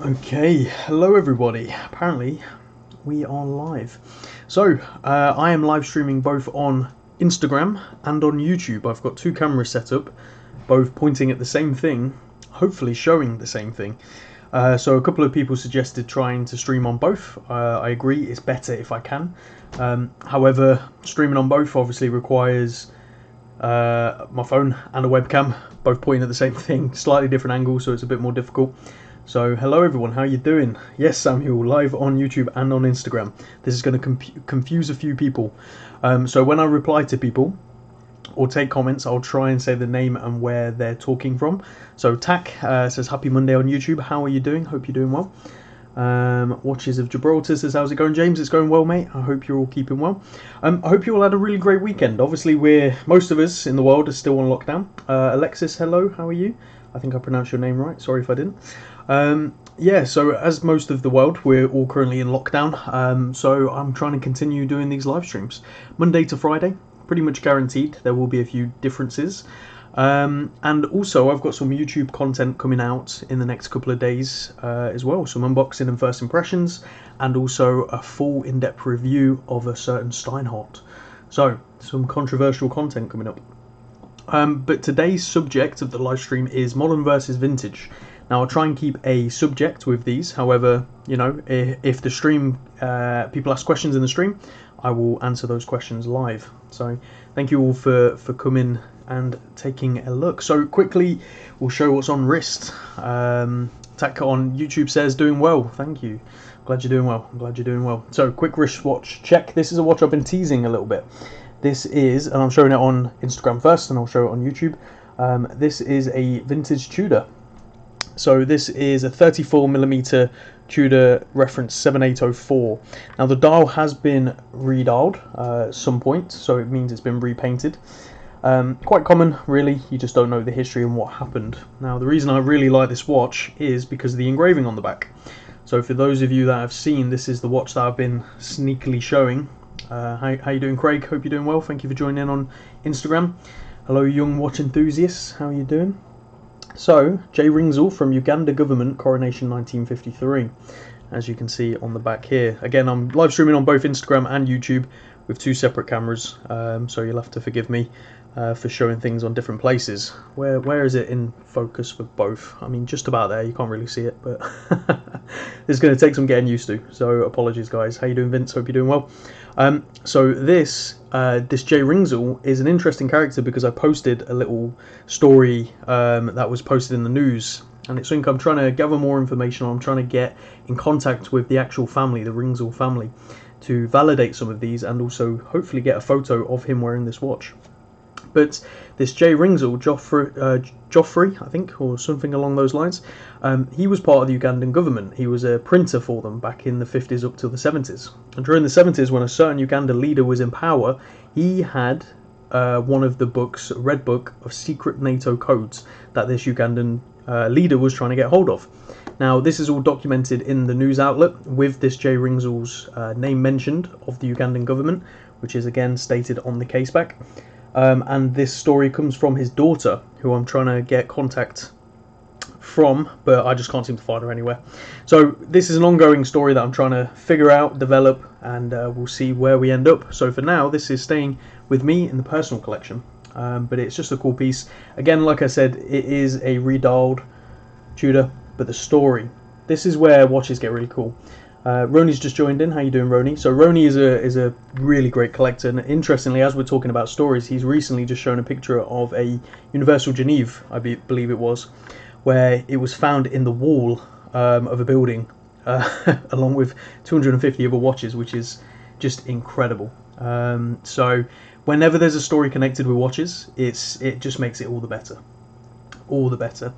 Okay, hello everybody. Apparently we are live. So I am live streaming both on Instagram and on YouTube. I've got two cameras set up, both pointing at the same thing, hopefully showing the same thing. So a couple of people suggested trying to stream on both. I agree, it's better if I can. However, streaming on both obviously requires my phone and a webcam, both pointing at the same thing, slightly different angles, so it's a bit more difficult. So hello everyone, how you doing? Yes, Samuel, live on YouTube and on Instagram. This is going to confuse a few people. So when I reply to people or take comments, I'll try and say the name and where they're talking from. So Tack says happy Monday on YouTube. How are you doing? Hope you're doing well. Watches of Gibraltar says how's it going, James? It's going well, mate. I hope you're all keeping well. I hope you all had a really great weekend. Obviously most of us in the world are still on lockdown. Alexis, hello, how are you? I think I pronounced your name right, sorry if I didn't. Yeah, so as most of the world, we're all currently in lockdown, so I'm trying to continue doing these live streams. Monday to Friday, pretty much guaranteed. There will be a few differences. And also I've got some YouTube content coming out in the next couple of days as well. Some unboxing and first impressions, and also a full in-depth review of a certain Steinhardt. So, some controversial content coming up. But today's subject of the live stream is modern versus vintage. Now I'll try and keep a subject with these. However, you know, if the stream people ask questions in the stream, I will answer those questions live. So thank you all for coming and taking a look. So quickly, we'll show what's on wrist. Tack on YouTube says doing well. Thank you. Glad you're doing well. I'm glad you're doing well. So quick wristwatch check. This is a watch I've been teasing a little bit. This is, and I'm showing it on Instagram first, and I'll show it on YouTube. This is a vintage Tudor. So this is a 34mm Tudor reference 7804. Now the dial has been redialed at some point, so it means it's been repainted. Quite common, really. You just don't know the history and what happened. Now the reason I really like this watch is because of the engraving on the back. So for those of you that have seen, this is the watch that I've been sneakily showing. How you doing, Craig? Hope you're doing well. Thank you for joining in on Instagram. Hello, young watch enthusiasts. How are you doing? So, J. Ringsall from Uganda Government, Coronation 1953, as you can see on the back here. Again, I'm live streaming on both Instagram and YouTube with two separate cameras, so you'll have to forgive me for showing things on different places. Where is it in focus for both? I mean, just about there. You can't really see it, but this is going to take some getting used to, so apologies, guys. How you doing, Vince? Hope you're doing well. So this J. Ringsall is an interesting character because I posted a little story that was posted in the news, and it's something I'm trying to gather more information on. I'm trying to get in contact with the actual family, the Ringsall family, to validate some of these, and also hopefully get a photo of him wearing this watch. But this J. Ringsall, Joffrey, I think, or something along those lines, he was part of the Ugandan government. He was a printer for them back in the 50s up to the 70s. And during the 70s, when a certain Ugandan leader was in power, he had one of the books, Red Book, of secret NATO codes that this Ugandan leader was trying to get hold of. Now, this is all documented in the news outlet with this J. Ringsall's name mentioned of the Ugandan government, which is again stated on the case back. And this story comes from his daughter, who I'm trying to get contact from, but I just can't seem to find her anywhere. So this is an ongoing story that I'm trying to figure out, develop, and we'll see where we end up. So for now, this is staying with me in the personal collection, but it's just a cool piece. Again, like I said, it is a redialed Tudor, but the story. This is where watches get really cool. Roni's just joined in. How you doing, Roni? So Roni is a really great collector, and interestingly, as we're talking about stories, he's recently just shown a picture of a Universal Geneve, I believe it was, where it was found in the wall of a building, along with 250 other watches, which is just incredible. So whenever there's a story connected with watches, it just makes it all the better. All the better.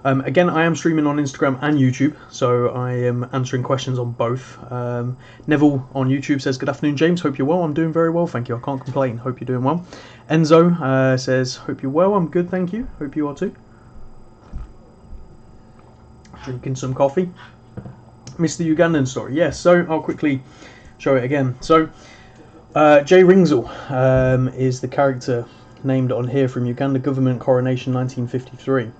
Again, I am streaming on Instagram and YouTube, so I am answering questions on both. Neville on YouTube says, good afternoon, James. Hope you're well. I'm doing very well, thank you. I can't complain. Hope you're doing well. Enzo says, hope you're well. I'm good, thank you. Hope you are too. Drinking some coffee. Mr. Ugandan story. Yes, so I'll quickly show it again. So, J. Ringsall is the character named on here from Uganda Government Coronation 1953.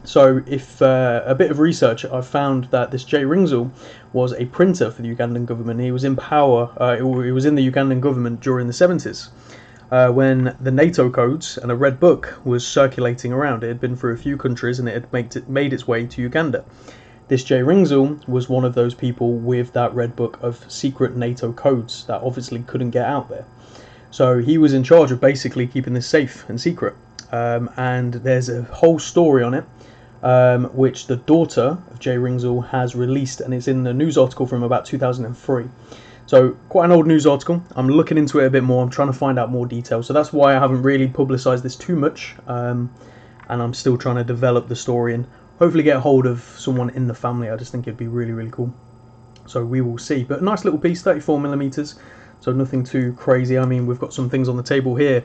So if a bit of research, I've found that this J. Ringzel was a printer for the Ugandan government. He was in power, he was in the Ugandan government during the 70s. When the NATO codes and a red book was circulating around. It had been through a few countries and it had made its way to Uganda. This J. Ringzel was one of those people with that red book of secret NATO codes that obviously couldn't get out there. So he was in charge of basically keeping this safe and secret. And there's a whole story on it, which the daughter of J. Ringzel has released, and it's in a news article from about 2003. So quite an old news article. I'm looking into it a bit more. I'm trying to find out more details. So that's why I haven't really publicised this too much, and I'm still trying to develop the story and hopefully get a hold of someone in the family. I just think it'd be really, really cool. So we will see. But a nice little piece, 34mm, so nothing too crazy. I mean, we've got some things on the table here,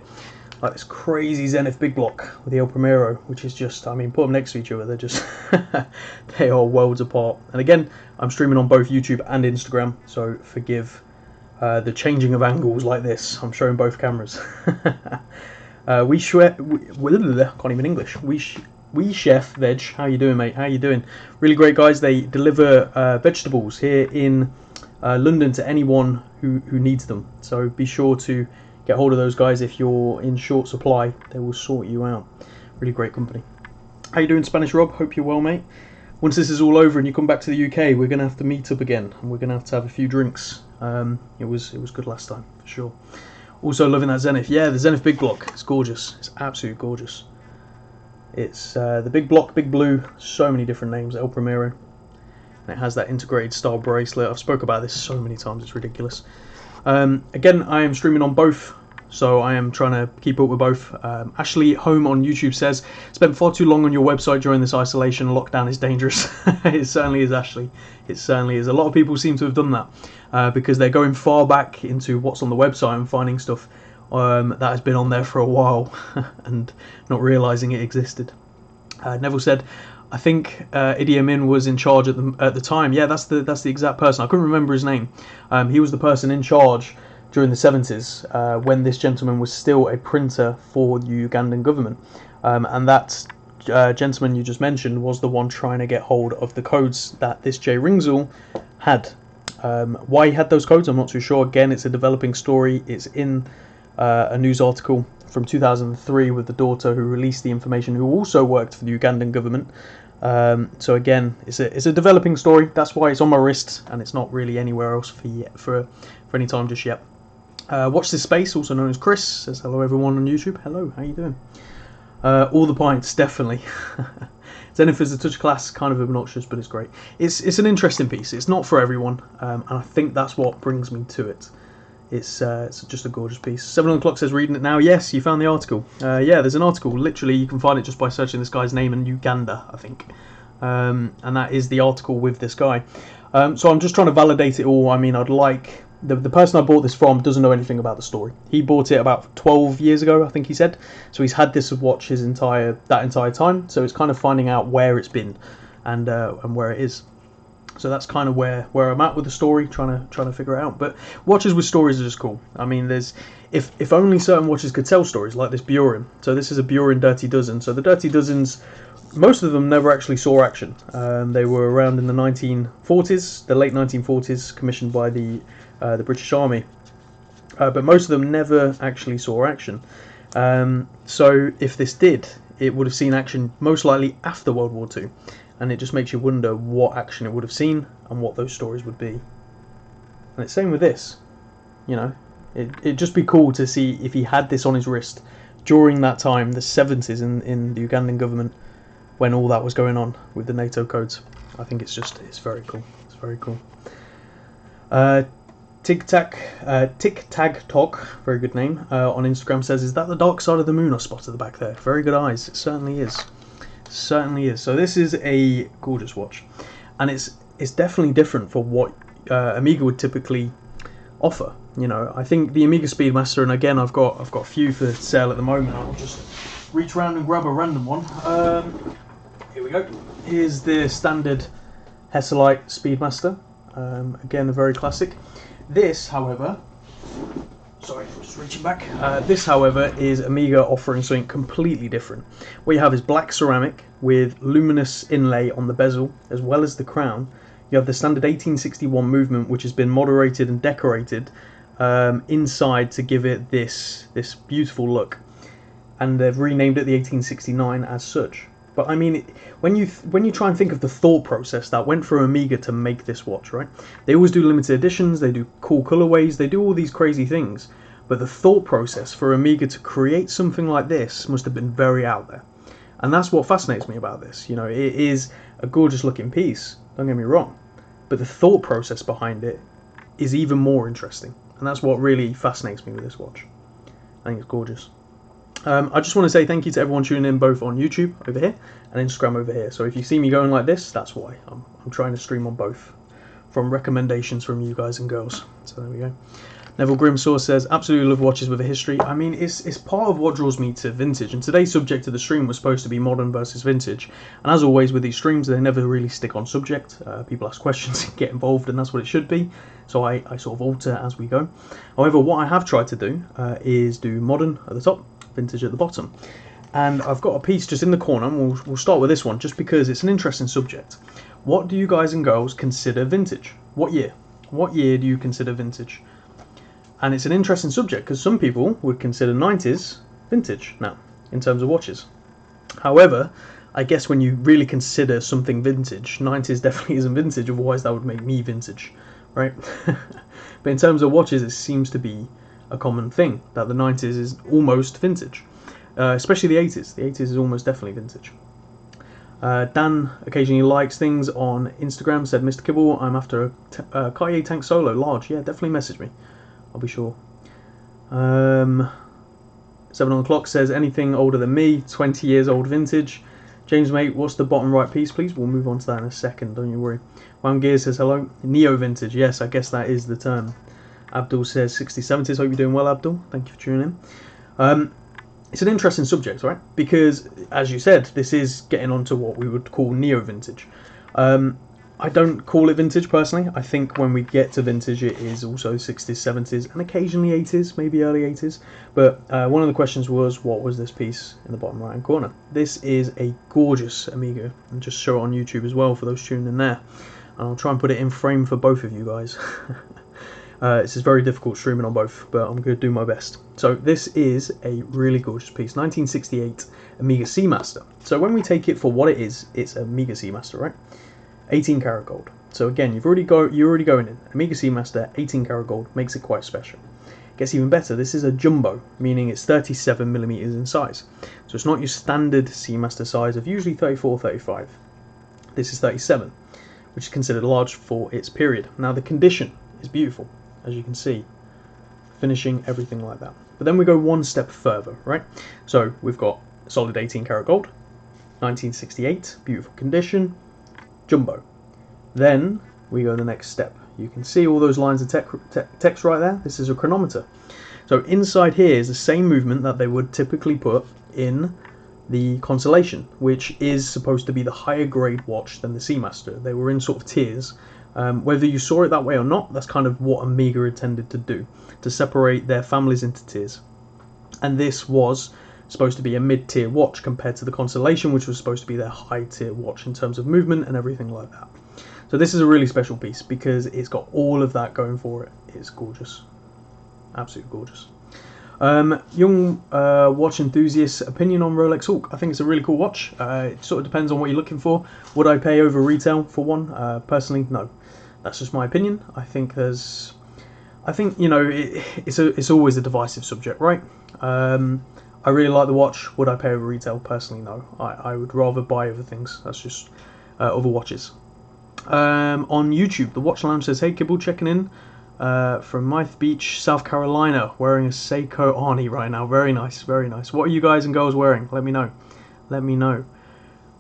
like this crazy Zenith big block with the El Primero, which is just, I mean, put them next to each other, they're just, they are worlds apart. And again, I'm streaming on both YouTube and Instagram, so forgive the changing of angles like this. I'm showing both cameras. Can't even English. We Chef Veg, how you doing, mate? How you doing? Really great guys. They deliver vegetables here in London to anyone who needs them. So be sure to get hold of those guys if you're in short supply. They will sort you out. Really great company. How you doing, Spanish Rob? Hope you're well, mate. Once this is all over and you come back to the UK, we're going to have to meet up again, and we're going to have a few drinks. It was good last time, for sure. Also loving that Zenith. Yeah, the Zenith big block. It's gorgeous. It's absolutely gorgeous. It's the big block, big blue, so many different names, El Primero. And it has that integrated style bracelet. I've spoke about this so many times, it's ridiculous. Again, I am streaming on both, so I am trying to keep up with both. Ashley Home on YouTube says, spent far too long on your website during this isolation. Lockdown is dangerous. It certainly is, Ashley. It certainly is. A lot of people seem to have done that because they're going far back into what's on the website and finding stuff that has been on there for a while and not realising it existed. Neville said, I think Idi Amin was in charge at the time. Yeah, that's the exact person. I couldn't remember his name. He was the person in charge during the 70s when this gentleman was still a printer for the Ugandan government. And that gentleman you just mentioned was the one trying to get hold of the codes that this J. Ringzel had. Why he had those codes, I'm not too sure. Again, it's a developing story. It's in a news article from 2003 with the daughter who released the information, who also worked for the Ugandan government. So again, it's a developing story. That's why it's on my wrist, and it's not really anywhere else for any time just yet. Watch This Space, also known as Chris, says hello everyone on YouTube. Hello, how you doing? All the pints, definitely. Zenith is a touch class, kind of obnoxious, but it's great. It's an interesting piece. It's not for everyone, and I think that's what brings me to it. It's just a gorgeous piece. 7 o'clock says, reading it now. Yes, you found the article. Yeah, there's an article. Literally, you can find it just by searching this guy's name in Uganda, I think. And that is the article with this guy. So I'm just trying to validate it all. I mean, I'd like... The person I bought this from doesn't know anything about the story. He bought it about 12 years ago, I think he said. So he's had this watch that entire time. So it's kind of finding out where it's been and where it is. So that's kind of where I'm at with the story, trying to figure it out. But watches with stories are just cool. I mean, there's if only certain watches could tell stories, like this Buren. So this is a Buren Dirty Dozen. So the Dirty Dozens, most of them never actually saw action. They were around in the 1940s, the late 1940s, commissioned by the British Army. But most of them never actually saw action. So if this did, it would have seen action most likely after World War II. And it just makes you wonder what action it would have seen and what those stories would be. And it's same with this. You know, it'd just be cool to see if he had this on his wrist during that time, the 70s in the Ugandan government, when all that was going on with the NATO codes. I think it's very cool. It's very cool. Tic Tag Talk, very good name, on Instagram says, is that the dark side of the moon I spotted at the back there? Very good eyes. It certainly is. Certainly is. So this is a gorgeous watch, and it's definitely different for what Amiga would typically offer. You know, I think the Amiga Speedmaster, and again I've got a few for sale at the moment. I'll just reach around and grab a random one. Here we go. Here's the standard Hesselite Speedmaster. Again, a very classic. This, however, Sorry, I was just reaching back. This, however, is Amiga offering something completely different. What you have is black ceramic with luminous inlay on the bezel, as well as the crown. You have the standard 1861 movement, which has been moderated and decorated inside to give it this beautiful look. And they've renamed it the 1869 as such. But I mean, when you try and think of the thought process that went through Amiga to make this watch, right? They always do limited editions, they do cool colorways, they do all these crazy things. But the thought process for Amiga to create something like this must have been very out there. And that's what fascinates me about this. You know, it is a gorgeous looking piece, don't get me wrong. But the thought process behind it is even more interesting. And that's what really fascinates me with this watch. I think it's gorgeous. I just want to say thank you to everyone tuning in both on YouTube over here and Instagram over here. So if you see me going like this, that's why. I'm trying to stream on both from recommendations from you guys and girls. So there we go. Neville Grimsaw says, absolutely love watches with a history. I mean, it's part of what draws me to vintage. And today's subject of the stream was supposed to be modern versus vintage. And as always with these streams, they never really stick on subject. People ask questions and get involved, and that's what it should be. So I sort of alter as we go. However, what I have tried to do is do modern at the top, vintage at the bottom. And I've got a piece just in the corner, and we'll start with this one just because it's an interesting subject. What do you guys and girls consider vintage? What year? What year do you consider vintage? And it's an interesting subject because some people would consider 90s vintage now in terms of watches. However, I guess when you really consider something vintage, 90s definitely isn't vintage, otherwise that would make me vintage, right? But in terms of watches, it seems to be a common thing that the 90s is almost vintage, especially the 80s. The 80s is almost definitely vintage. Dan occasionally likes things on Instagram, said, Mr. Kibble, I'm after a Cartier Tank Solo, large. Yeah, definitely message me. I'll be sure. 7 on the clock says, anything older than me, 20 years old vintage. James, mate, what's the bottom right piece, please? We'll move on to that in a second, don't you worry. Wound Gear says, hello. Neo vintage, yes, I guess that is the term. Abdul says 60s, 70s. Hope you're doing well, Abdul. Thank you for tuning in. It's an interesting subject, right? Because, as you said, this is getting onto what we would call neo-vintage. I don't call it vintage, personally. I think when we get to vintage, it is also 60s, 70s, and occasionally 80s, maybe early 80s. But one of the questions was, what was this piece in the bottom right-hand corner? This is a gorgeous Amiga, and just show it on YouTube as well for those tuning in there. And I'll try and put it in frame for both of you guys. This is very difficult streaming on both, but I'm going to do my best. So this is a really gorgeous piece, 1968 Amiga Seamaster. So when we take it for what it is, it's Amiga Seamaster, right? 18 karat gold. So again, you're already going in. Amiga Seamaster, 18 karat gold, makes it quite special. Gets even better, this is a jumbo, meaning it's 37mm in size. So it's not your standard Seamaster size of usually 34, 35. This is 37, which is considered large for its period. Now the condition is beautiful, as you can see, finishing, everything like that. But then we go one step further, right? So we've got solid 18 karat gold, 1968, beautiful condition, jumbo. Then we go the next step. You can see all those lines of text right there. This is a chronometer. So inside here is the same movement that they would typically put in the Constellation, which is supposed to be the higher grade watch than the Seamaster. They were in sort of tiers. Whether you saw it that way or not, that's kind of what Amiga intended to do, to separate their families into tiers. And this was supposed to be a mid-tier watch compared to the Constellation, which was supposed to be their high-tier watch in terms of movement and everything like that. So this is a really special piece because it's got all of that going for it. It's gorgeous. Absolutely gorgeous. Young watch enthusiast opinion on Rolex Hawk. I think it's a really cool watch. It sort of depends on what you're looking for. Would I pay over retail for one? Personally, no. That's just my opinion. I think you know, it's always a divisive subject, right? I really like the watch. Would I pay over retail? Personally, no. I would rather buy other things. That's just other watches. On YouTube, the Watch Lounge says, hey Kibble, checking in from Mythe Beach, South Carolina, wearing a Seiko Arnie right now. Very nice, very nice. What are you guys and girls wearing? Let me know. Let me know.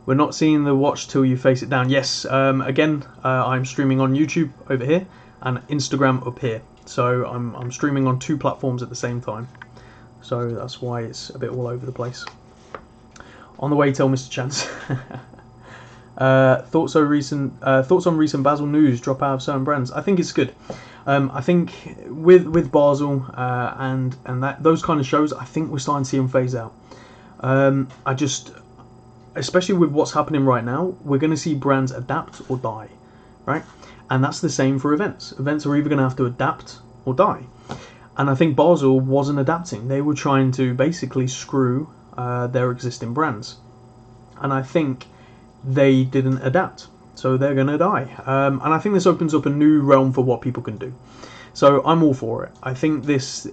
We're not seeing the watch till you face it down. Yes, again, I'm streaming on YouTube over here and Instagram up here. So I'm streaming on two platforms at the same time. So that's why it's a bit all over the place. On the way, tell Mr. Chance. Thoughts on recent Basil news drop out of certain brands? I think it's good. I think with Basel and that those kind of shows, I think we're starting to see them phase out. I just, especially with what's happening right now, we're going to see brands adapt or die, right? And that's the same for events. Events are either going to have to adapt or die. And I think Basel wasn't adapting. They were trying to basically screw their existing brands. And I think they didn't adapt. So they're going to die. And I think this opens up a new realm for what people can do. So I'm all for it. I think there's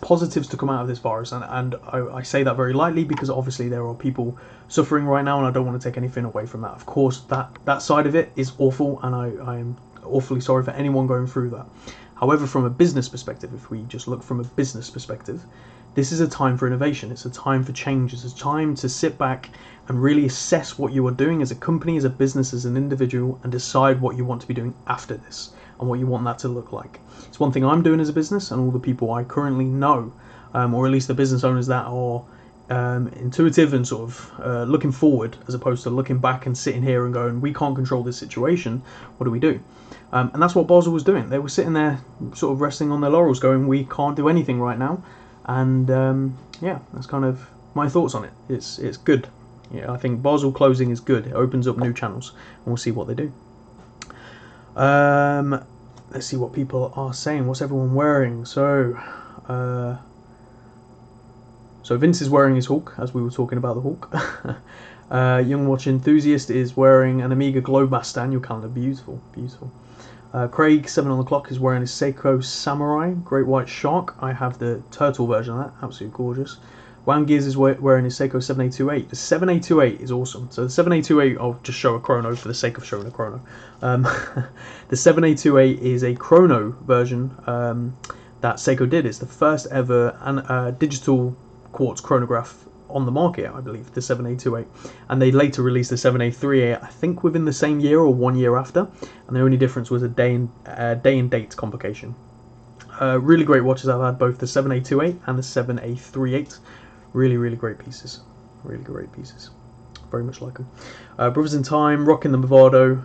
positives to come out of this virus, and I say that very lightly because obviously there are people suffering right now, and I don't want to take anything away from that. Of course, that side of it is awful, and I am awfully sorry for anyone going through that. However, from a business perspective, if we just look from a business perspective, this is a time for innovation. It's a time for change. It's a time to sit back and really assess what you are doing as a company, as a business, as an individual, and decide what you want to be doing after this and what you want that to look like. It's one thing I'm doing as a business, and all the people I currently know, or at least the business owners that are intuitive and sort of looking forward, as opposed to looking back and sitting here and going, we can't control this situation, what do we do? And that's what Basel was doing. They were sitting there sort of resting on their laurels going, we can't do anything right now. And yeah, that's kind of my thoughts on it. It's good. Yeah, I think Basel closing is good. It opens up new channels, and we'll see what they do. Let's see what people are saying. What's everyone wearing? So Vince is wearing his Hawk, as we were talking about the Hawk. Young Watch Enthusiast is wearing an Amiga Globemaster annual calendar. Beautiful, beautiful. Craig, 7 on the clock, is wearing his Seiko Samurai Great White Shark. I have the turtle version of that, absolutely gorgeous. Wound Gears is wearing his Seiko 7828. The 7828 is awesome. So the 7828, I'll just show a chrono for the sake of showing a chrono. The 7828 is a chrono version that Seiko did. It's the first ever digital quartz chronograph on the market, I believe, the 7828, and they later released the 7838, I think within the same year or 1 year after, and the only difference was a day and date complication. Really great watches. I've had both the 7828 and the 7838. Really great pieces. Really great pieces. Very much like them. Brothers in Time, rocking the Movado,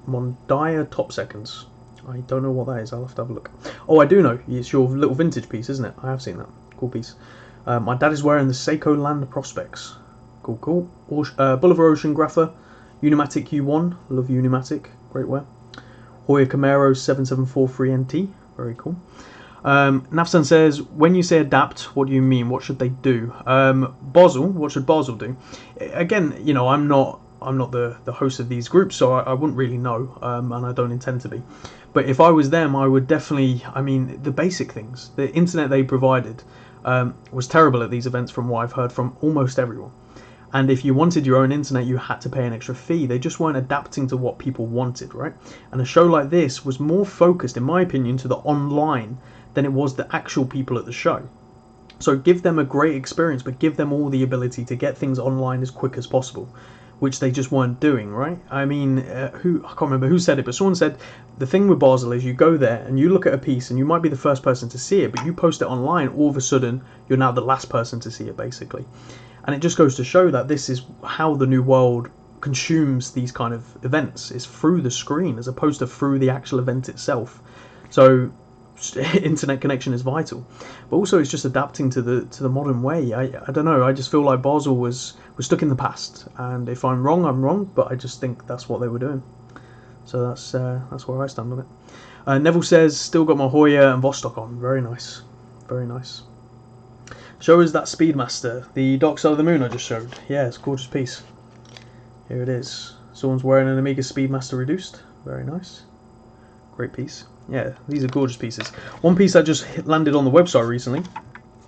Mondia Top Seconds. I don't know what that is. I'll have to have a look. Oh, I do know. It's your little vintage piece, isn't it? I have seen that. Cool piece. My dad is wearing the Seiko Land Prospects. Cool. Bolivar Oceanographer, Unimatic U1. Love Unimatic. Great wear. Hoya Camaro 7743NT. Very cool. Nafsan says, when you say adapt, what do you mean? What should they do? Basel, what should Basel do? Again, you know, I'm not the host of these groups, so I wouldn't really know, and I don't intend to be. But if I was them, I would definitely, I mean, the basic things. The internet they provided was terrible at these events from what I've heard from almost everyone. And if you wanted your own internet, you had to pay an extra fee. They just weren't adapting to what people wanted, right? And a show like this was more focused, in my opinion, to the online than it was the actual people at the show. So give them a great experience, but give them all the ability to get things online as quick as possible, which they just weren't doing, right? I mean, I can't remember who said it, but someone said the thing with Basel is you go there and you look at a piece and you might be the first person to see it, but you post it online, all of a sudden you're now the last person to see it, basically. And it just goes to show that this is how the new world consumes these kind of events, is through the screen as opposed to through the actual event itself. So internet connection is vital, but also it's just adapting to the modern way. I don't know, I just feel like Basel was stuck in the past, and if I'm wrong, but I just think that's what they were doing. So that's where I stand on it. Neville says, still got my Hoya and Vostok on. Very nice, very nice. Show us that Speedmaster, the Dark Side of the Moon I just showed. Yeah, it's a gorgeous piece. Here it is. Someone's wearing an Amiga Speedmaster reduced. Very nice. Great piece. Yeah, these are gorgeous pieces. One piece that just landed on the website recently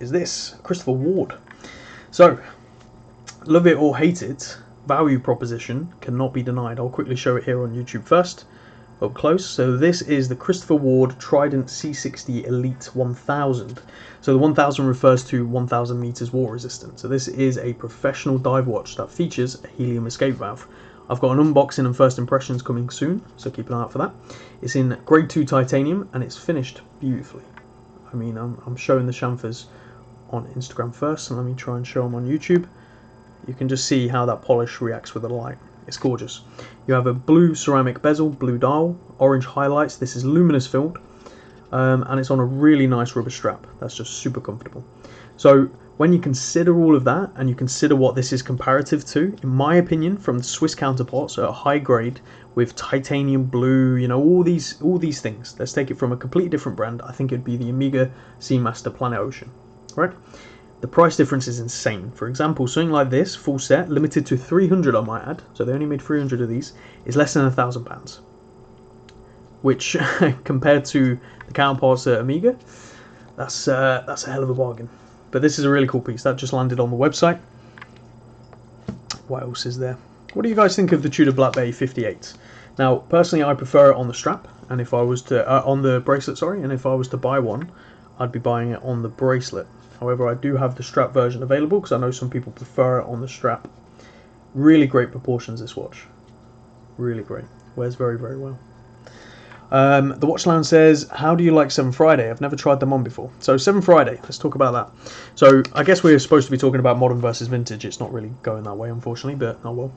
is this, Christopher Ward. So, love it or hate it, value proposition cannot be denied. I'll quickly show it here on YouTube first, up close. So this is the Christopher Ward Trident C60 Elite 1000. So the 1000 refers to 1000 meters water resistant. So this is a professional dive watch that features a helium escape valve. I've got an unboxing and first impressions coming soon, so keep an eye out for that. It's in grade 2 titanium and it's finished beautifully. I mean, I'm showing the chamfers on Instagram first, and let me try and show them on YouTube. You can just see how that polish reacts with the light. It's gorgeous. You have a blue ceramic bezel, blue dial, orange highlights. This is luminous filled, and it's on a really nice rubber strap. That's just super comfortable. So when you consider all of that, and you consider what this is comparative to, in my opinion, from the Swiss counterparts at a high grade with titanium blue, you know, all these things. Let's take it from a completely different brand. I think it'd be the Amiga Seamaster Planet Ocean, right? The price difference is insane. For example, something like this, full set, limited to 300 I might add, so they only made 300 of these, is less than £1,000. Which, compared to the counterparts at Amiga, that's a hell of a bargain. But this is a really cool piece. That just landed on the website. What else is there? What do you guys think of the Tudor Black Bay 58? Now, personally, I prefer it on the strap, and if I was to on the bracelet, sorry, and if I was to buy one, I'd be buying it on the bracelet. However, I do have the strap version available because I know some people prefer it on the strap. Really great proportions, this watch. Really great. Wears very, very well. The Watch Lounge says, how do you like 7 Friday? I've never tried them on before. So 7 Friday, let's talk about that. So I guess we're supposed to be talking about modern versus vintage. It's not really going that way, unfortunately, but oh well.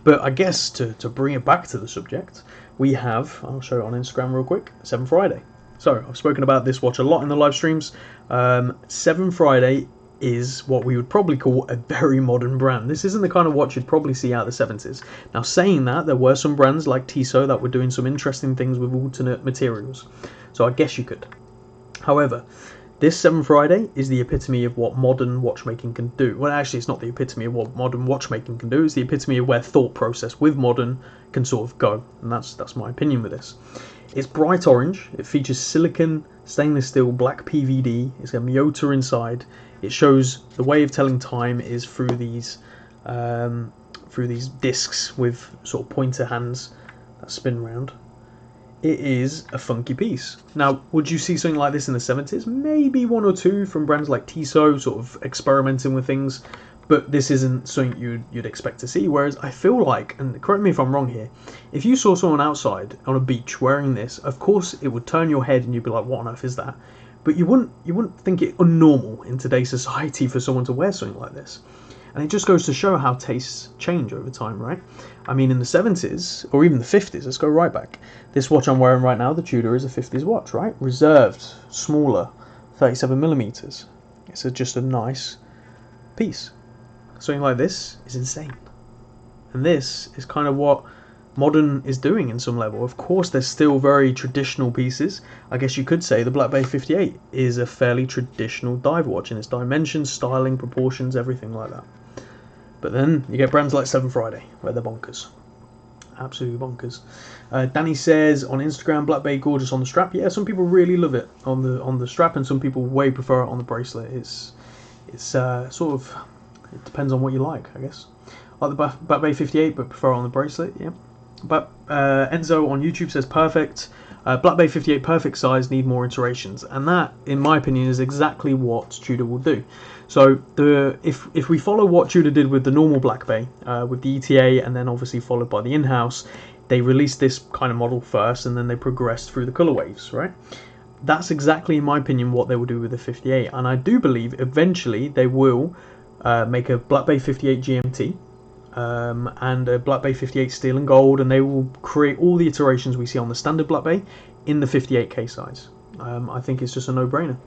But I guess to bring it back to the subject, we have, I'll show it on Instagram real quick, 7 Friday. So I've spoken about this watch a lot in the live streams. 7 Friday is what we would probably call a very modern brand. This isn't the kind of watch you'd probably see out of the 70s. Now, saying that, there were some brands like Tissot that were doing some interesting things with alternate materials. So I guess you could. However, this 7 Friday is the epitome of what modern watchmaking can do. Well, actually, it's not the epitome of what modern watchmaking can do. It's the epitome of where thought process with modern can sort of go. And that's my opinion with this. It's bright orange. It features silicon, stainless steel, black PVD. It's got Miyota inside. It shows the way of telling time is through these discs with sort of pointer hands that spin around. It is a funky piece. Now, would you see something like this in the 70s? Maybe one or two from brands like Tissot, sort of experimenting with things, but this isn't something you'd expect to see. Whereas I feel like, and correct me if I'm wrong here, if you saw someone outside on a beach wearing this, of course it would turn your head and you'd be like, what on earth is that? But you wouldn't think it unnormal in today's society for someone to wear something like this. And it just goes to show how tastes change over time, right? I mean, in the 70s, or even the 50s, let's go right back. This watch I'm wearing right now, the Tudor, is a 50s watch, right? Reserved, smaller, 37mm. It's just a nice piece. Something like this is insane. And this is kind of what modern is doing in some level. Of course, there's still very traditional pieces. I guess you could say the Black Bay 58 is a fairly traditional dive watch in its dimensions, styling, proportions, everything like that. But then you get brands like 7 Friday, where they're bonkers. Absolutely bonkers. Danny says on Instagram, Black Bay gorgeous on the strap. Yeah, some people really love it on the strap, and some people way prefer it on the bracelet. It's sort of, it depends on what you like, I guess. I like the Black Bay 58, but prefer it on the bracelet, yeah. But Enzo on YouTube says perfect. Black Bay 58 perfect size, need more iterations, and that, in my opinion, is exactly what Tudor will do. So if we follow what Tudor did with the normal Black Bay, with the ETA, and then obviously followed by the in-house, they released this kind of model first, and then they progressed through the colour waves, right? That's exactly, in my opinion, what they will do with the 58, and I do believe eventually they will make a Black Bay 58 GMT. And a Black Bay 58 steel and gold, and they will create all the iterations we see on the standard Black Bay in the 58K size. I think it's just a no-brainer.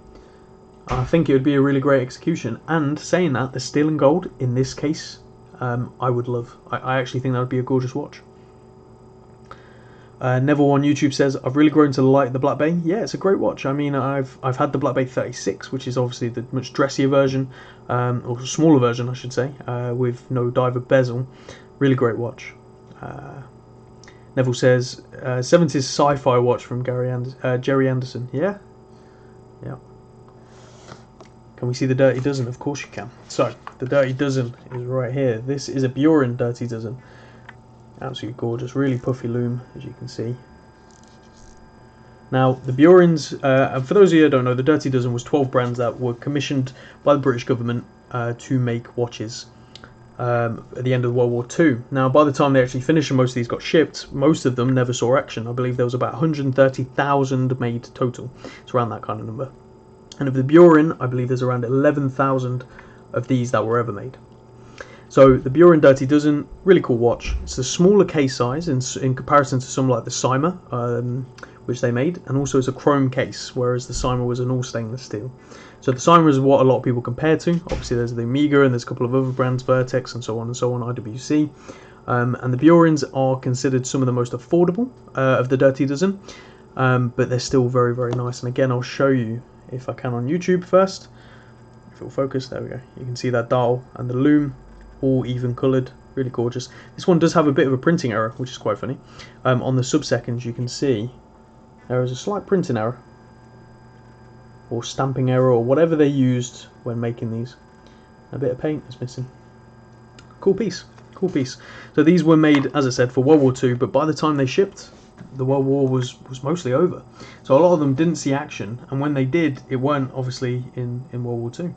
I think it would be a really great execution, and saying that, the steel and gold in this case, I would love. I actually think that would be a gorgeous watch. Neville on YouTube says, I've really grown to like the Black Bay. Yeah, it's a great watch. I mean, I've had the Black Bay 36, which is obviously the much dressier version, or smaller version, I should say, with no diver bezel. Really great watch. Neville says, 70s sci-fi watch from Jerry Anderson. Yeah? Yeah. Can we see the Dirty Dozen? Of course you can. So, the Dirty Dozen is right here. This is a Buren Dirty Dozen. Absolutely gorgeous, really puffy loom, as you can see. Now, the Burens, for those of you who don't know, the Dirty Dozen was 12 brands that were commissioned by the British government to make watches at the end of World War II. Now, by the time they actually finished and most of these got shipped, most of them never saw action. I believe there was about 130,000 made total. It's around that kind of number. And of the Buren, I believe there's around 11,000 of these that were ever made. So the Buren Dirty Dozen, really cool watch. It's a smaller case size in comparison to some like the Cyma, which they made, and also it's a chrome case, whereas the Cyma was an all stainless steel. So the Cyma is what a lot of people compare to. Obviously there's the Amiga and there's a couple of other brands, Vertex and so on, IWC. And the Burens are considered some of the most affordable of the Dirty Dozen, but they're still very, very nice. And again, I'll show you, if I can, on YouTube first. If it'll focus, there we go. You can see that dial and the loom, all even coloured, really gorgeous. This one does have a bit of a printing error, which is quite funny. On the sub-seconds, you can see there is a slight printing error, or stamping error, or whatever they used when making these. A bit of paint is missing. Cool piece, cool piece. So these were made, as I said, for World War II, but by the time they shipped, the World War was mostly over. So a lot of them didn't see action, and when they did, it weren't obviously in World War II.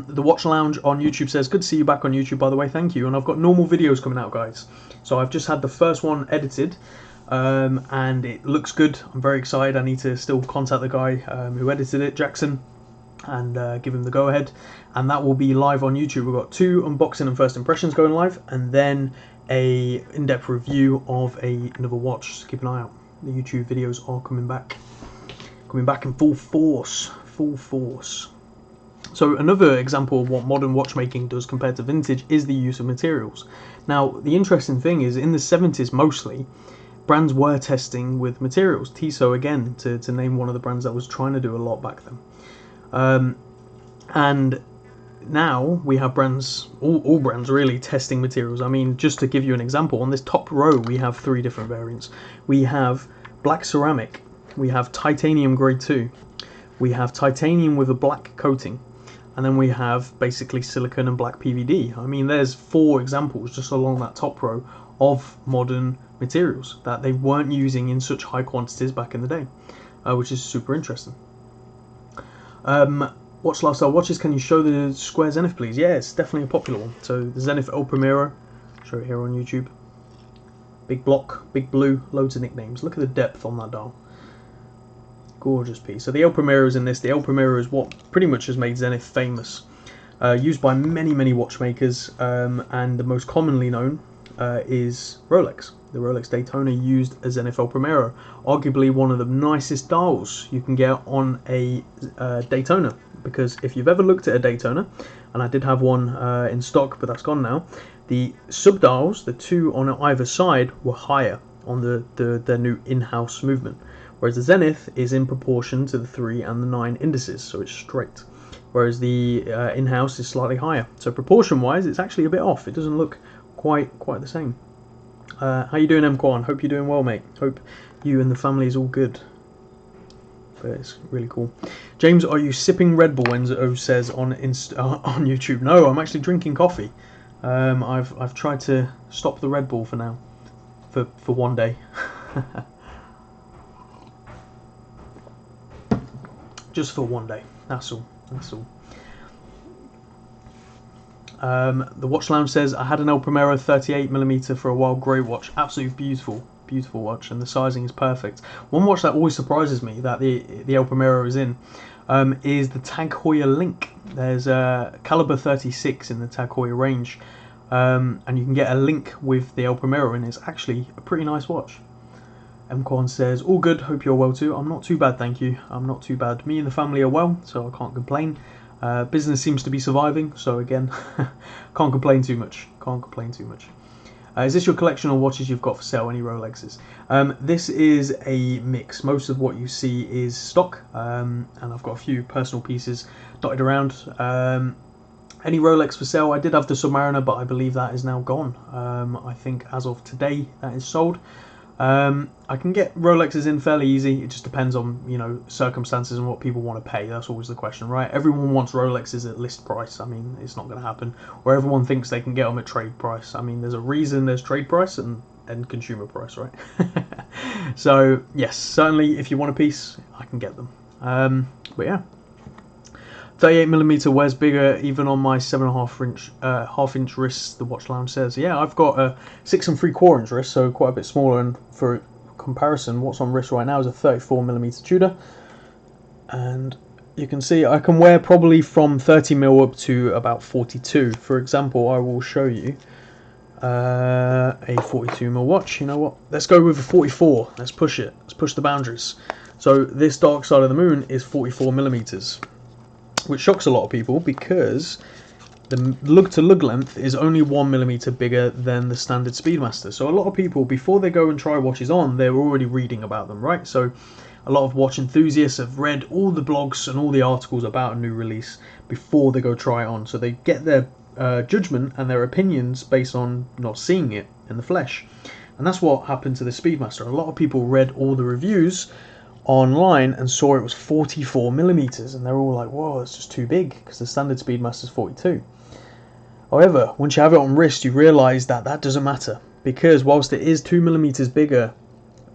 The Watch Lounge on YouTube says, good to see you back on YouTube, by the way, thank you. And I've got normal videos coming out, guys. So I've just had the first one edited, and it looks good. I'm very excited. I need to still contact the guy who edited it, Jackson, and give him the go-ahead. And that will be live on YouTube. We've got 2 unboxing and first impressions going live, and then a in-depth review of another watch. So keep an eye out. The YouTube videos are coming back in full force. So another example of what modern watchmaking does compared to vintage is the use of materials. Now, the interesting thing is, in the 70s mostly, brands were testing with materials. Tissot, again, to name one of the brands that was trying to do a lot back then. And now we have brands, all brands really, testing materials. I mean, just to give you an example, on this top row we have 3 different variants. We have black ceramic, we have titanium grade 2, we have titanium with a black coating, and then we have basically silicon and black PVD. I mean, there's 4 examples just along that top row of modern materials that they weren't using in such high quantities back in the day, which is super interesting. Watch Lifestyle Watches, can you show the square Zenith, please? Yeah, it's definitely a popular one. So the Zenith El Primero, show it here on YouTube. Big block, big blue, loads of nicknames. Look at the depth on that dial. Gorgeous piece. So the El Primero is in this. The El Primero is what pretty much has made Zenith famous. Used by many watchmakers, and the most commonly known is Rolex. The Rolex Daytona used a Zenith El Primero, arguably one of the nicest dials you can get on a Daytona, because if you've ever looked at a Daytona, and I did have one in stock, but that's gone now, the sub-dials, the 2 on either side, were higher on their new in-house movement, whereas the Zenith is in proportion to the 3 and the 9 indices, so it's straight, whereas the in-house is slightly higher. So proportion-wise, it's actually a bit off. It doesn't look quite the same. How you doing, M-Quan? Hope you're doing well, mate. Hope you and the family is all good. But it's really cool. James, are you sipping Red Bull? Enzo says on YouTube. No, I'm actually drinking coffee. I've tried to stop the Red Bull for now, for one day. Just for one day. That's all. The Watch Lounge says, I had an El Primero 38mm for a while, grey watch, absolutely beautiful watch, and the sizing is perfect. One watch that always surprises me that the El Primero is in is the Tag Heuer Link. There's a caliber 36 in the Tag Heuer range, and you can get a Link with the El Primero, and it's actually a pretty nice watch. M-Quan says, all good, hope you're well too. I'm not too bad, thank you. I'm not too bad. Me and the family are well, so I can't complain. Business seems to be surviving, so again, can't complain too much. Is this your collection of watches you've got for sale? Any Rolexes? This is a mix. Most of what you see is stock, and I've got a few personal pieces dotted around. Any Rolex for sale? I did have the Submariner, but I believe that is now gone. I think as of today that is sold. I can get Rolexes in fairly easy. It just depends on, you know, circumstances and what people want to pay. That's always the question, right? Everyone wants Rolexes at list price. I mean, it's not going to happen. Or everyone thinks they can get them at trade price. I mean, there's a reason there's trade price and consumer price, right? So yes, certainly if you want a piece, I can get them. But yeah, 38mm wears bigger even on my 7.5 inch wrists, the Watch Lounge says. Yeah, I've got a 6 3/4 wrist, so quite a bit smaller, and for comparison, what's on wrist right now is a 34mm Tudor, and you can see I can wear probably from 30mm up to about 42. For example, I will show you a 42mm watch. You know what? Let's go with a 44. Let's push it. Let's push the boundaries. So this Dark Side of the Moon is 44mm, which shocks a lot of people because the lug-to-lug length is only 1mm bigger than the standard Speedmaster. So a lot of people, before they go and try watches on, they're already reading about them, right? So a lot of watch enthusiasts have read all the blogs and all the articles about a new release before they go try it on. So they get their judgment and their opinions based on not seeing it in the flesh. And that's what happened to the Speedmaster. A lot of people read all the reviews online and saw it was 44mm, and they're all like, whoa, it's just too big, because the standard Speedmaster is 42. However, once you have it on wrist, you realise that that doesn't matter, because whilst it is 2mm bigger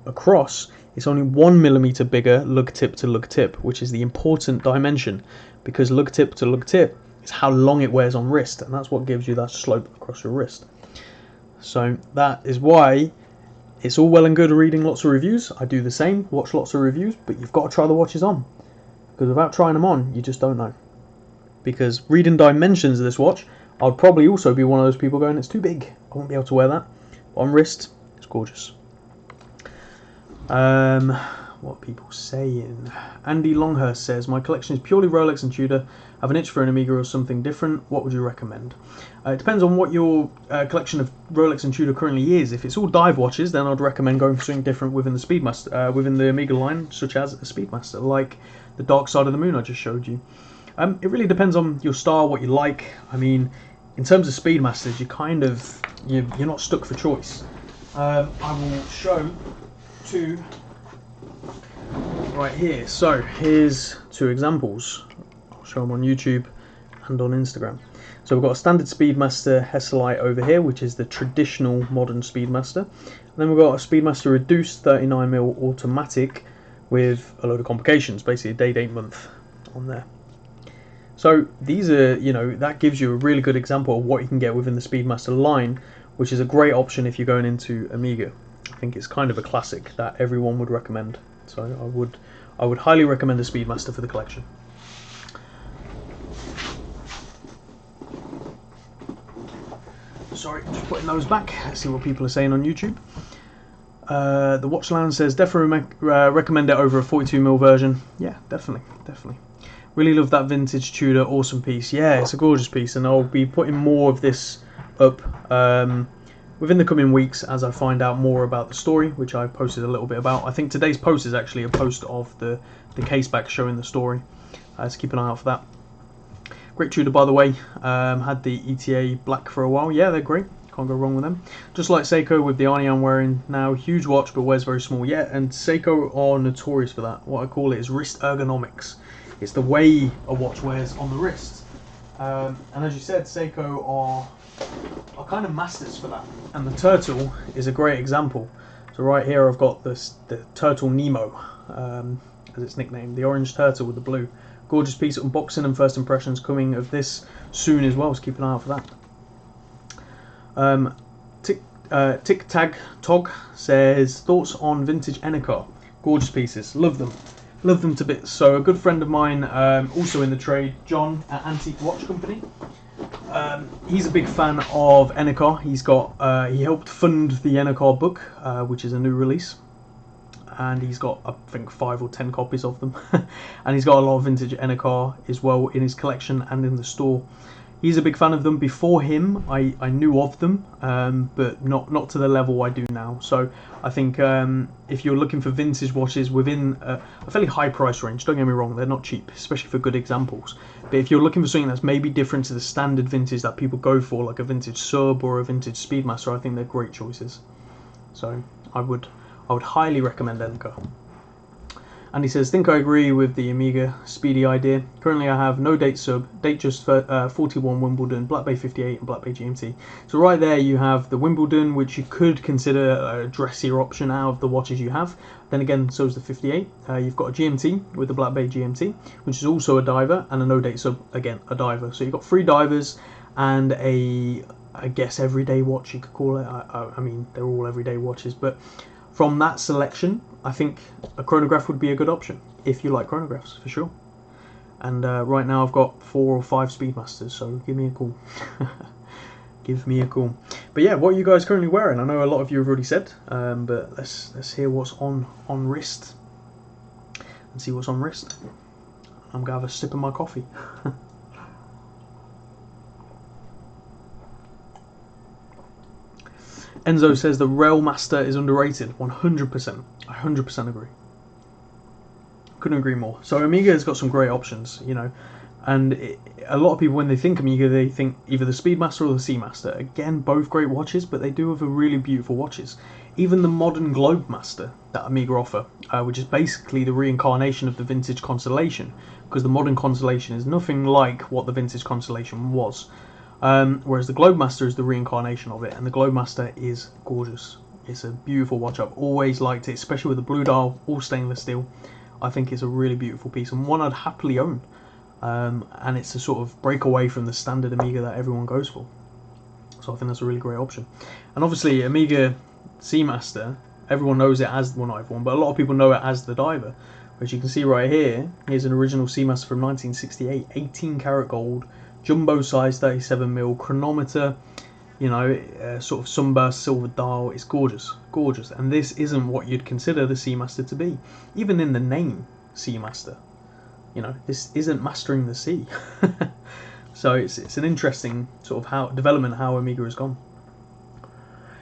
across, it's only 1mm bigger lug tip to lug tip, which is the important dimension, because lug tip to lug tip is how long it wears on wrist, and that's what gives you that slope across your wrist. So that is why it's all well and good reading lots of reviews. I do the same, watch lots of reviews, but you've got to try the watches on, because without trying them on, you just don't know. Because reading dimensions of this watch, I'd probably also be one of those people going, it's too big, I won't be able to wear that. But on wrist, it's gorgeous. What are people saying? Andy Longhurst says, my collection is purely Rolex and Tudor. Have an itch for an Amiga or something different. What would you recommend? It depends on what your collection of Rolex and Tudor currently is. If it's all dive watches, then I'd recommend going for something different within the Speedmaster, within the Amiga line, such as a Speedmaster, like the Dark Side of the Moon I just showed you. It really depends on your style, what you like. I mean, in terms of Speedmasters, you're not stuck for choice. I will show two right here. So here's two examples. I'll show them on YouTube and on Instagram. So we've got a standard Speedmaster Hesalite over here, which is the traditional modern Speedmaster. And then we've got a Speedmaster reduced 39mm automatic with a load of complications, basically a day, date, month on there. So these are, that gives you a really good example of what you can get within the Speedmaster line, which is a great option if you're going into Amiga. I think it's kind of a classic that everyone would recommend. So I would highly recommend the Speedmaster for the collection. Sorry, just putting those back. Let's see what people are saying on YouTube. The Watch Lounge says, definitely recommend it over a 42mm version. Yeah, definitely. Really love that vintage Tudor, awesome piece. Yeah, it's a gorgeous piece, and I'll be putting more of this up within the coming weeks as I find out more about the story, which I posted a little bit about. I think today's post is actually a post of the case back showing the story, so keep an eye out for that. Great Tudor, by the way. Had the ETA black for a while. Yeah, they're great. Can't go wrong with them. Just like Seiko with the Arnie I'm wearing now. Huge watch, but wears very small. Yeah, and Seiko are notorious for that. What I call it is wrist ergonomics. It's the way a watch wears on the wrist. And as you said, Seiko are kind of masters for that. And the Turtle is a great example. So right here I've got the Turtle Nemo, as it's nicknamed. The orange turtle with the blue. Gorgeous piece. Unboxing and first impressions coming of this soon as well, so keep an eye out for that. Tic Tag Tog says, thoughts on vintage Enikar. Gorgeous pieces. Love them to bits. So a good friend of mine, also in the trade, John at Antique Watch Company, he's a big fan of Enikar. He helped fund the Enikar book, which is a new release, and he's got, I think, 5 or 10 copies of them. And he's got a lot of vintage Enikar as well in his collection and in the store. He's a big fan of them. Before him, I knew of them, but not to the level I do now. So I think if you're looking for vintage watches within a fairly high price range, don't get me wrong, they're not cheap, especially for good examples. But if you're looking for something that's maybe different to the standard vintage that people go for, like a vintage Sub or a vintage Speedmaster, I think they're great choices. So I would highly recommend Enikar. And he says, think I agree with the Amiga Speedy idea. Currently I have no date sub, date just for 41 Wimbledon, Black Bay 58 and Black Bay GMT. So right there you have the Wimbledon, which you could consider a dressier option out of the watches you have. Then again, so is the 58. You've got a GMT with the Black Bay GMT, which is also a diver, and a no date sub, again, a diver. So you've got 3 divers and I guess everyday watch you could call it. I mean, they're all everyday watches, but from that selection, I think a chronograph would be a good option, if you like chronographs, for sure. And right now I've got 4 or 5 Speedmasters, so give me a call. Give me a call. But yeah, what are you guys currently wearing? I know a lot of you have already said, but let's hear what's on wrist. And see what's on wrist. I'm going to have a sip of my coffee. Enzo says the Railmaster is underrated. 100%. I 100% agree. Couldn't agree more. So Amiga has got some great options, you know, and a lot of people, when they think Amiga, they think either the Speedmaster or the Seamaster. Again, both great watches, but they do have a really beautiful watches. Even the modern Globemaster that Amiga offer, which is basically the reincarnation of the vintage Constellation, because the modern Constellation is nothing like what the vintage Constellation was. Whereas the Globemaster is the reincarnation of it, and the Globemaster is gorgeous. It's a beautiful watch. I've always liked it, especially with the blue dial, all stainless steel. I think it's a really beautiful piece, and one I'd happily own. And it's a sort of break away from the standard Amiga that everyone goes for. So I think that's a really great option. And obviously Amiga Seamaster, everyone knows it as, well not everyone, but a lot of people know it as the diver, which you can see right here. Here's an original Seamaster from 1968, 18 karat gold, jumbo size 37mm, chronometer, you know, sort of sunburst silver dial. It's gorgeous, gorgeous. And this isn't what you'd consider the Seamaster to be. Even in the name Seamaster, you know, this isn't mastering the sea. So it's an interesting sort of development how Amiga has gone.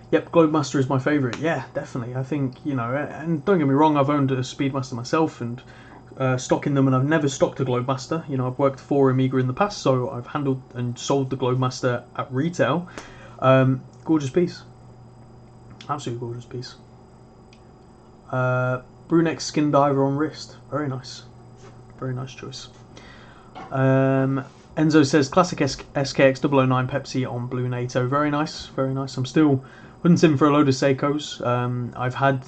Yep, Globemaster is my favourite. Yeah, definitely. I think, you know, and don't get me wrong, I've owned a Speedmaster myself and stocking them, and I've never stocked a Globemaster. You know, I've worked for Amiga in the past, so I've handled and sold the Globemaster at retail. Gorgeous piece. Absolutely gorgeous piece. Brunex Skin Diver on wrist. Very nice. Very nice choice. Enzo says classic SKX 009 Pepsi on blue NATO. Very nice, very nice. I'm still hunting for a load of Seikos. I've had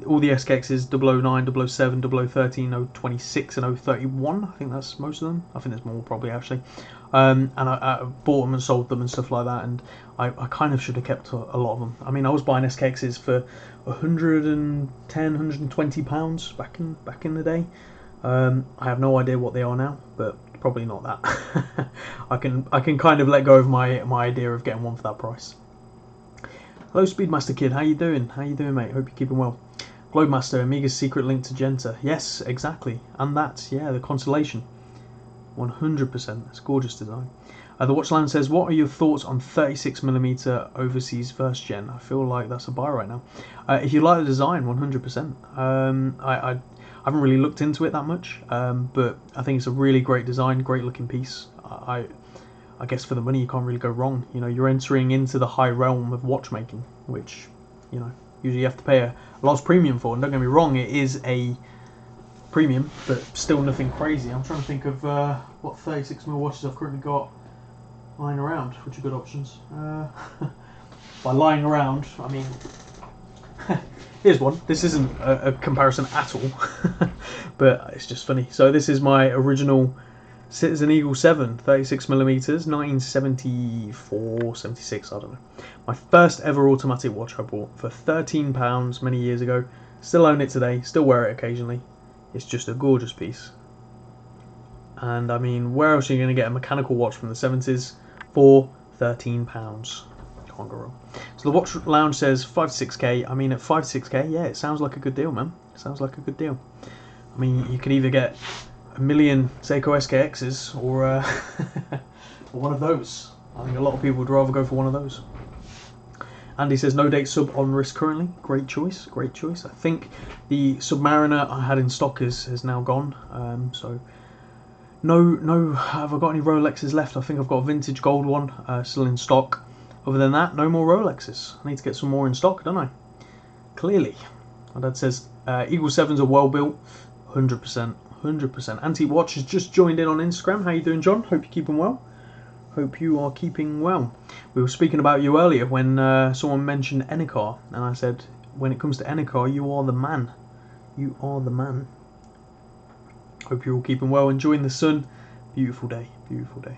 all the SKXs 009, 007, 013, 026 and 031. I think that's most of them. I think there's more probably actually. And I bought them and sold them and stuff like that, and I kind of should have kept a lot of them. I mean, I was buying SKXs for 110, 120 pounds back in the day. I have no idea what they are now, but probably not that. I can kind of let go of my idea of getting one for that price. Hello Speedmaster Kid, how you doing? How you doing, mate? Hope you're keeping well. Globemaster, Amiga's secret link to Genta. Yes, exactly. And that, yeah, the Constellation. 100%. It's gorgeous design. The Watchland says, what are your thoughts on 36mm overseas first gen? I feel like that's a buy right now. If you like the design, 100%. I haven't really looked into it that much, but I think it's a really great design, great looking piece. I guess for the money you can't really go wrong. You know, you're entering into the high realm of watchmaking, which, you know, usually you have to pay a large premium for. And don't get me wrong, it is a premium, but still nothing crazy. I'm trying to think of what 36mm watches I've currently got lying around, which are good options. By lying around, I mean, here's one. This isn't a comparison at all, but it's just funny. So this is my original Citizen Eagle 7, 36mm, 1974, 76, I don't know. My first ever automatic watch I bought for £13 many years ago. Still own it today, still wear it occasionally. It's just a gorgeous piece. And I mean, where else are you going to get a mechanical watch from the 70s for £13? Can't go wrong. So the Watch Lounge says 5 to 6k. I mean, at 5 to 6k, yeah, it sounds like a good deal, man. It sounds like a good deal. I mean, you could either get a million Seiko SKXs or, or one of those. I think a lot of people would rather go for one of those. Andy says no date sub on wrist currently. Great choice, great choice. I think the Submariner I had in stock has now gone. So no, have I got any Rolexes left? I think I've got a vintage gold one still in stock. Other than that, no more Rolexes. I need to get some more in stock, don't I? Clearly. My dad says Eagle 7s are well built. 100%. 100%. Antique Watch has just joined in on Instagram. How you doing, John? Hope you're keeping well. Hope you are keeping well. We were speaking about you earlier when someone mentioned Enicar, and I said, when it comes to Enicar, you are the man. You are the man. Hope you're all keeping well, enjoying the sun. Beautiful day, beautiful day.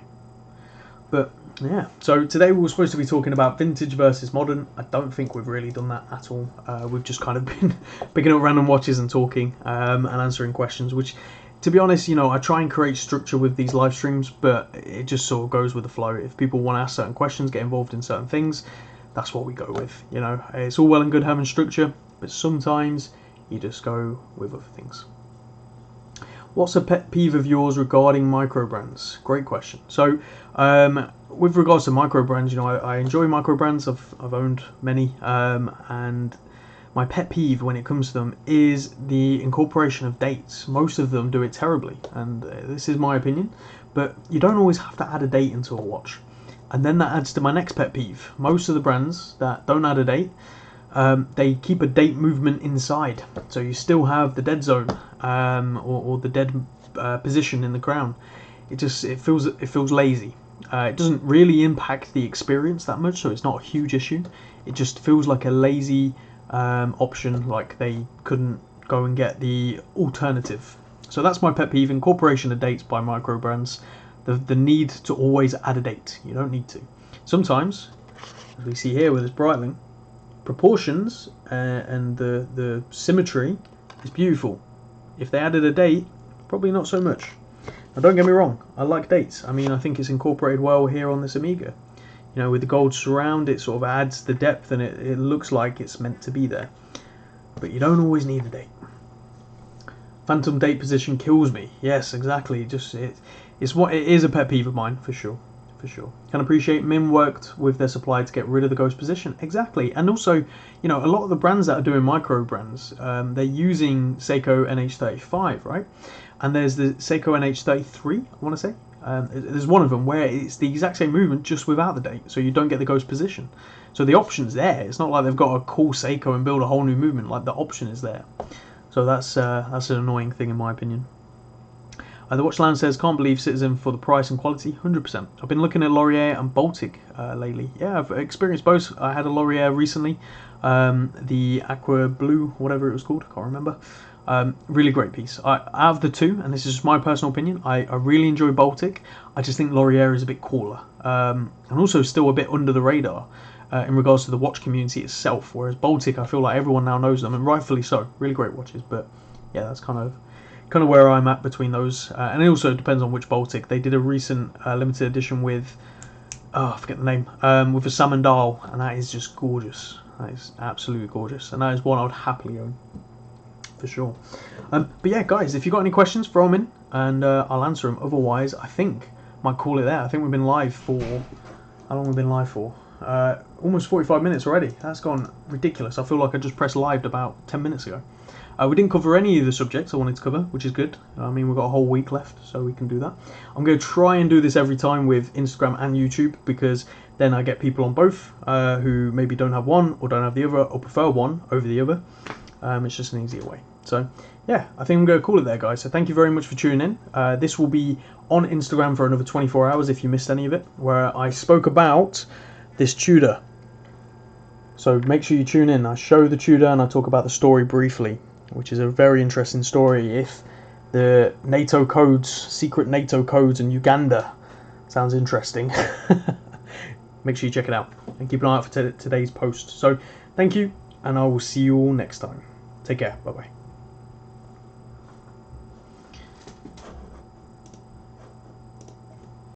But yeah, so today we were supposed to be talking about vintage versus modern. I don't think we've really done that at all. We've just kind of been picking up random watches and talking and answering questions, which to be honest, you know, I try and create structure with these live streams, but it just sort of goes with the flow. If people want to ask certain questions, get involved in certain things, that's what we go with. You know, it's all well and good having structure, but sometimes you just go with other things. What's a pet peeve of yours regarding micro brands? Great question. So, with regards to micro brands, you know, I enjoy micro brands. I've owned many, and my pet peeve when it comes to them is the incorporation of dates. Most of them do it terribly, and this is my opinion, but you don't always have to add a date into a watch. And then that adds to my next pet peeve. Most of the brands that don't add a date, they keep a date movement inside, so you still have the dead zone, or the dead position in the crown. It feels lazy. It doesn't really impact the experience that much, so it's not a huge issue. It just feels like a lazy option, like they couldn't go and get the alternative. So that's my pet peeve: incorporation of dates by micro brands. The need to always add a date. You don't need to. Sometimes, as we see here with this Breitling, proportions and the symmetry is beautiful. If they added a date, probably not so much. Now don't get me wrong, I like dates. I mean, I think it's incorporated well here on this Amiga. You know, with the gold surround, it sort of adds the depth, and it looks like it's meant to be there. But you don't always need a date. Phantom date position kills me. Yes, exactly. It is a pet peeve of mine for sure. Can appreciate Mim worked with their supplier to get rid of the ghost position. Exactly. And also, you know, a lot of the brands that are doing micro brands, they're using Seiko NH35, right? And there's the Seiko NH33, I want to say. There's one of them where it's the exact same movement just without the date, so you don't get the ghost position. So the option's there. It's not like they've got to call Seiko and build a whole new movement. Like, the option is there. So that's an annoying thing in my opinion. The Watch Lounge says, can't believe Citizen for the price and quality. 100%. I've been looking at Laurier and Baltic lately. Yeah, I've experienced both. I had a Laurier recently, the Aqua Blue, whatever it was called, I can't remember. Really great piece. Out of the two, and this is just my personal opinion, I really enjoy Baltic. I just think Laurier is a bit cooler, and also still a bit under the radar in regards to the watch community itself, whereas Baltic, I feel like everyone now knows them, and rightfully so. Really great watches, but yeah, that's kind of where I'm at between those, and it also depends on which Baltic. They did a recent limited edition with, I forget the name, with a salmon dial, and that is just gorgeous. That is absolutely gorgeous, and that is one I would happily own, for sure. But yeah, guys, if you've got any questions, throw them in, and I'll answer them. Otherwise, I think might call it there. I think we've been live for, how long have we been live for? Almost 45 minutes already. That's gone ridiculous. I feel like I just pressed live about 10 minutes ago. We didn't cover any of the subjects I wanted to cover, which is good. I mean, we've got a whole week left, so we can do that. I'm going to try and do this every time with Instagram and YouTube, because then I get people on both who maybe don't have one or don't have the other, or prefer one over the other. It's just an easier way. So yeah, I think I'm going to call it there, guys. So thank you very much for tuning in. This will be on Instagram for another 24 hours if you missed any of it, where I spoke about this Tudor. So make sure you tune in. I show the Tudor and I talk about the story briefly, which is a very interesting story. If the NATO codes, secret NATO codes in Uganda sounds interesting, make sure you check it out and keep an eye out for today's post. So thank you, and I will see you all next time. Take care. Bye bye.